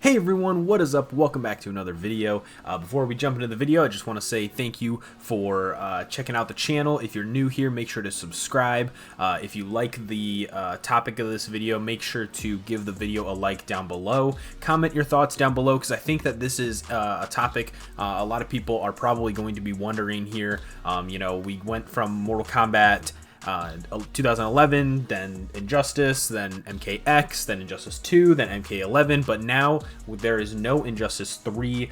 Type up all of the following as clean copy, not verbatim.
Hey everyone, what is up? Welcome back to another video. Before we jump into the video, I just want to say thank you for checking out the channel. If you're new here, make sure to subscribe. If you like the topic of this video, make sure to give the video a like down below. Comment your thoughts down below because I think that this is a topic a lot of people are probably going to be wondering here. We went from Mortal Kombat 2011, then Injustice, then MKX, then Injustice 2, then MK11, but now there is no Injustice 3.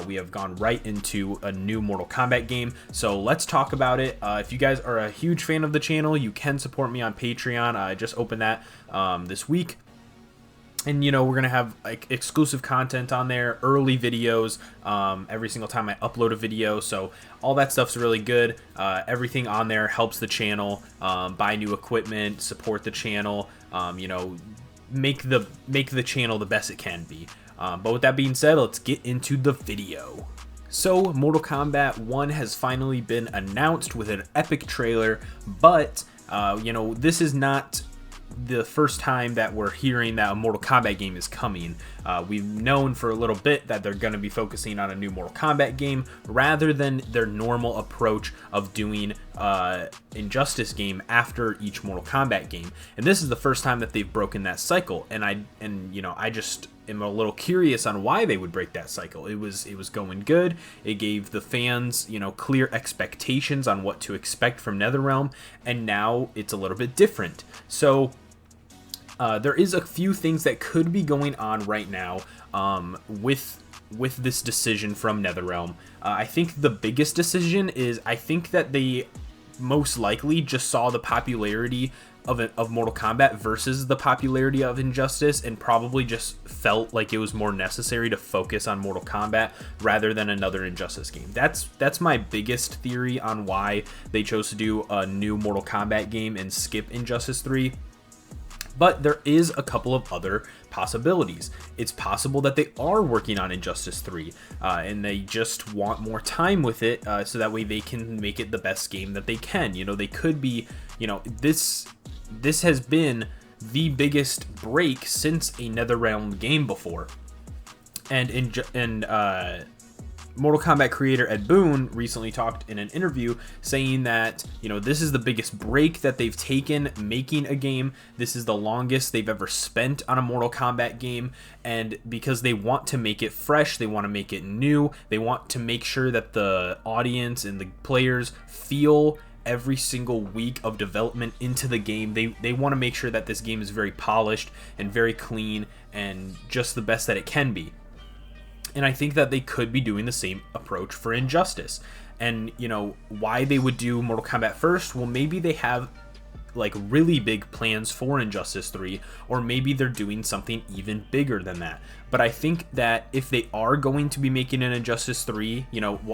We have gone right into a new Mortal Kombat game, so let's talk about it. If you guys are a huge fan of the channel, you can support me on Patreon. I just opened that this week. And, we're going to have like exclusive content on there, early videos, every single time I upload a video. So all that stuff's really good. Everything on there helps the channel, buy new equipment, support the channel, make the channel the best it can be. But with that being said, let's get into the video. So Mortal Kombat 1 has finally been announced with an epic trailer, but, this is not the first time that we're hearing that a Mortal Kombat game is coming. We've known for a little bit that they're going to be focusing on a new Mortal Kombat game rather than their normal approach of doing Injustice game after each Mortal Kombat game. And this is the first time that they've broken that cycle. And I just am a little curious on why they would break that cycle. It was going good. It gave the fans, clear expectations on what to expect from NetherRealm, and now it's a little bit different. So there is a few things that could be going on right now with this decision from NetherRealm. I think the biggest decision is I think that they most likely just saw the popularity of Mortal Kombat versus the popularity of Injustice and probably just felt like it was more necessary to focus on Mortal Kombat rather than another Injustice game. That's my biggest theory on why they chose to do a new Mortal Kombat game and skip Injustice 3. But there is a couple of other possibilities. It's possible that they are working on Injustice 3 and they just want more time with it so that way they can make it the best game that they can. They could be, this has been the biggest break since a NetherRealm game before. And Mortal Kombat creator Ed Boon recently talked in an interview saying that, this is the biggest break that they've taken making a game. This is the longest they've ever spent on a Mortal Kombat game. And because they want to make it fresh, they want to make it new, they want to make sure that the audience and the players feel every single week of development into the game. They want to make sure that this game is very polished and very clean and just the best that it can be. And I think that they could be doing the same approach for Injustice. And, why they would do Mortal Kombat first? Well, maybe they have like really big plans for Injustice 3, or maybe they're doing something even bigger than that. But I think that if they are going to be making an Injustice 3,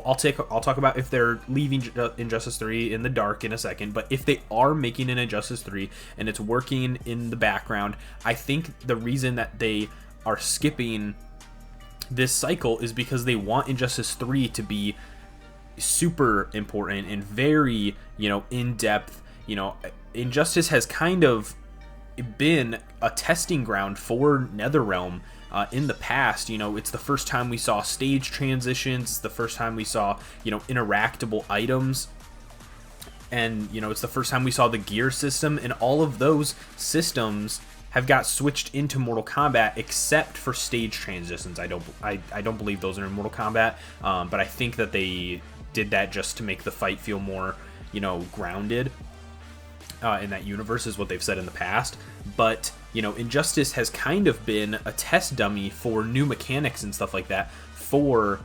I'll talk about if they're leaving Injustice 3 in the dark in a second, but if they are making an Injustice 3 and it's working in the background, I think the reason that they are skipping this cycle is because they want Injustice 3 to be super important and very, in-depth. Injustice has kind of been a testing ground for NetherRealm in the past. It's the first time we saw stage transitions, it's the first time we saw, interactable items, and, it's the first time we saw the gear system, and all of those systems have got switched into Mortal Kombat except for stage transitions. I don't believe those are in Mortal Kombat, but I think that they did that just to make the fight feel more, grounded in that universe, is what they've said in the past. But, Injustice has kind of been a test dummy for new mechanics and stuff like that for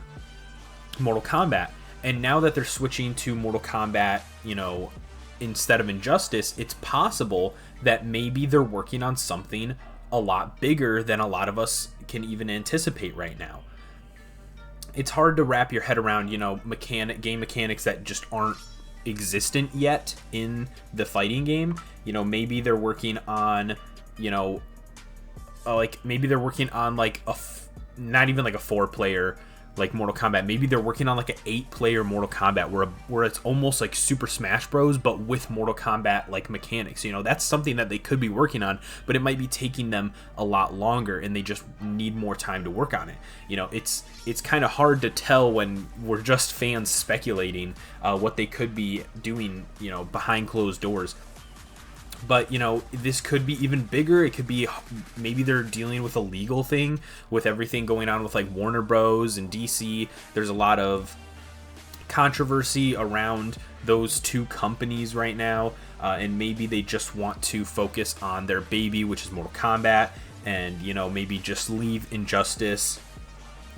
Mortal Kombat. And now that they're switching to Mortal Kombat, instead of Injustice, it's possible that maybe they're working on something a lot bigger than a lot of us can even anticipate right now. It's hard to wrap your head around, game mechanics that just aren't existent yet in the fighting game. Maybe they're working on, maybe they're working on like not even like a 4-player like Mortal Kombat. Maybe they're working on like an 8-player Mortal Kombat where it's almost like Super Smash Bros, but with Mortal Kombat like mechanics. You know, that's something that they could be working on, but it might be taking them a lot longer, and they just need more time to work on it. You know, it's kind of hard to tell when we're just fans speculating what they could be doing, you know, behind closed doors. But, you know, this could be even bigger. It could be maybe they're dealing with a legal thing with everything going on with like Warner Bros. And DC. There's a lot of controversy around those two companies right now. And maybe they just want to focus on their baby, which is Mortal Kombat. And, you know, maybe just leave Injustice.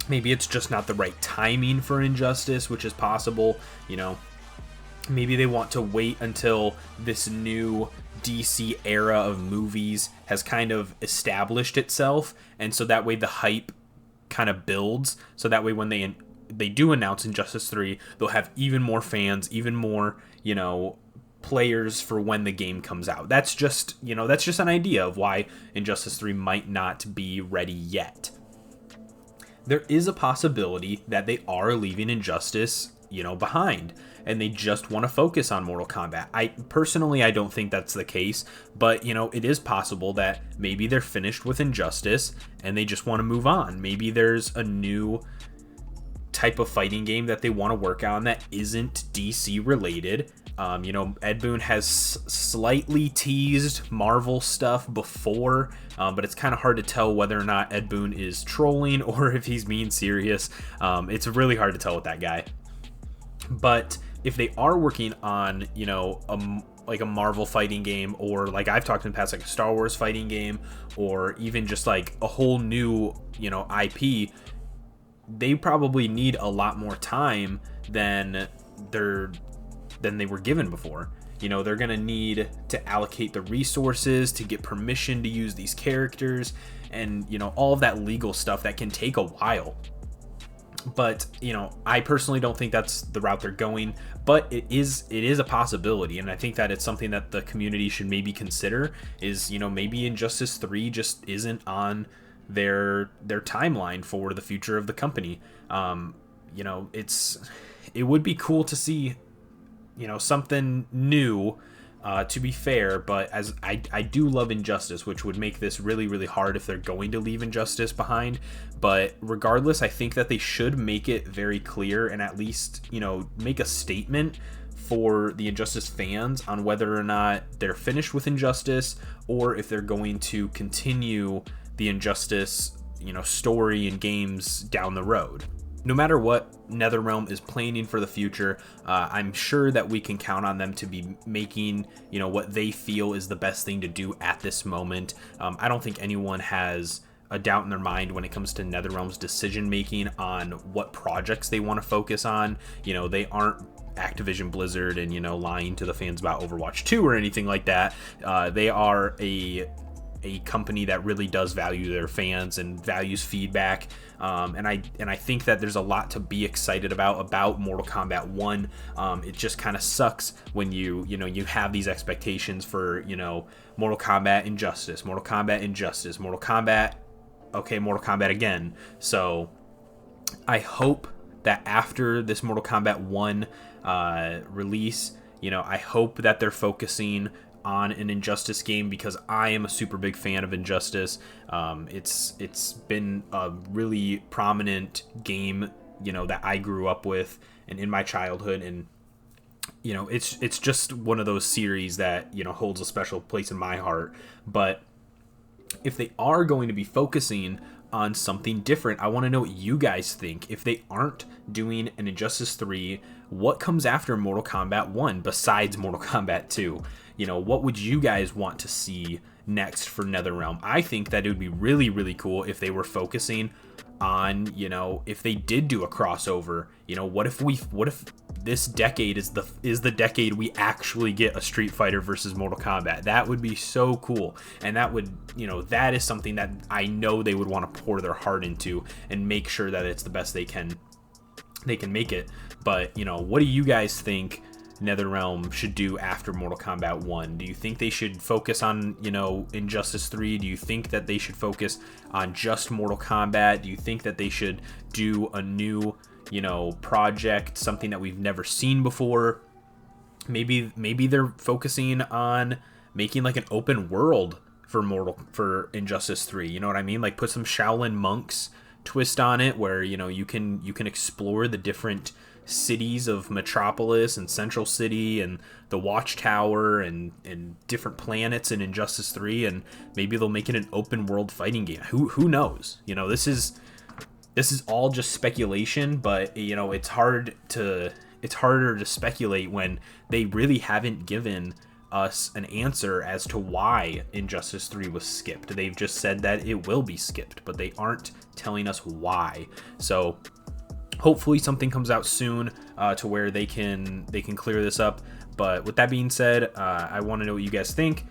Maybe it's just not the right timing for Injustice, which is possible. You know, maybe they want to wait until this new DC era of movies has kind of established itself, and so that way the hype kind of builds, so that way when they do announce Injustice 3, they'll have even more fans, even more, you know, players for when the game comes out. That's just, you know, that's just an idea of why Injustice 3 might not be ready yet. There is a possibility that they are leaving Injustice, you know, behind, and they just want to focus on Mortal Kombat. I don't think that's the case, but, you know, it is possible that maybe they're finished with Injustice and they just want to move on. Maybe there's a new type of fighting game that they want to work on that isn't DC related. You know, Ed Boon has slightly teased Marvel stuff before, but it's kind of hard to tell whether or not Ed Boon is trolling or if he's being serious. It's really hard to tell with that guy. But if they are working on, you know, like a Marvel fighting game, or like I've talked in the past, like a Star Wars fighting game, or even just like a whole new, you know, IP, they probably need a lot more time than they were given before. You know, they're gonna need to allocate the resources to get permission to use these characters, and, you know, all of that legal stuff that can take a while. But, you know, I personally don't think that's the route they're going, but it is a possibility, and I think that it's something that the community should maybe consider, is, you know, maybe Injustice 3 just isn't on their timeline for the future of the company. You know, it would be cool to see, you know, something new, to be fair, but as I do love Injustice, which would make this really, really hard if they're going to leave Injustice behind. But regardless, I think that they should make it very clear, and at least, you know, make a statement for the Injustice fans on whether or not they're finished with Injustice, or if they're going to continue the Injustice, you know, story and games down the road. No matter what NetherRealm is planning for the future, I'm sure that we can count on them to be making, you know, what they feel is the best thing to do at this moment. I don't think anyone has a doubt in their mind when it comes to NetherRealm's decision making on what projects they want to focus on. You know, they aren't Activision Blizzard and, you know, lying to the fans about Overwatch 2 or anything like that. They are a company that really does value their fans and values feedback, and I think that there's a lot to be excited about Mortal Kombat 1. It just kind of sucks when you have these expectations for, you know, Mortal Kombat Injustice, Mortal Kombat Injustice, Mortal Kombat, okay, Mortal Kombat again. So I hope that after this Mortal Kombat 1 release, you know, I hope that they're focusing on an Injustice game, because I am a super big fan of Injustice. It's been a really prominent game, you know, that I grew up with and in my childhood, and, you know, it's just one of those series that, you know, holds a special place in my heart. But if they are going to be focusing on something different, I want to know what you guys think. If they aren't doing an Injustice 3, what comes after Mortal Kombat 1 besides Mortal Kombat 2? You know, what would you guys want to see next for NetherRealm? I think that it would be really, really cool if they were focusing on, you know, if they did do a crossover. You know, what if this decade is the decade we actually get a Street Fighter versus Mortal Kombat? That would be so cool, and that would, you know, that is something that I know they would want to pour their heart into and make sure that it's the best they can make it. But, you know, what do you guys think NetherRealm should do after Mortal Kombat 1? Do you think they should focus on, you know, Injustice 3? Do you think that they should focus on just Mortal Kombat? Do you think that they should do a new, you know, project, something that we've never seen before? Maybe they're focusing on making like an open world for Injustice 3. You know what I mean? Like put some Shaolin monks twist on it, where, you know, you can explore the different cities of Metropolis and Central City and the Watchtower and different planets in Injustice 3, and maybe they'll make it an open world fighting game. Who knows? You know, this is all just speculation, but you know, it's harder to speculate when they really haven't given us an answer as to why Injustice 3 was skipped. They've just said that it will be skipped, but they aren't telling us why. So hopefully something comes out soon to where they can clear this up. But with that being said, I want to know what you guys think.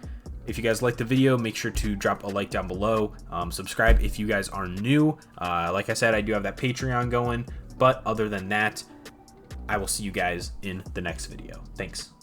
If you guys like the video, make sure to drop a like down below. Subscribe if you guys are new. Like I said, I do have that Patreon going. But other than that, I will see you guys in the next video. Thanks.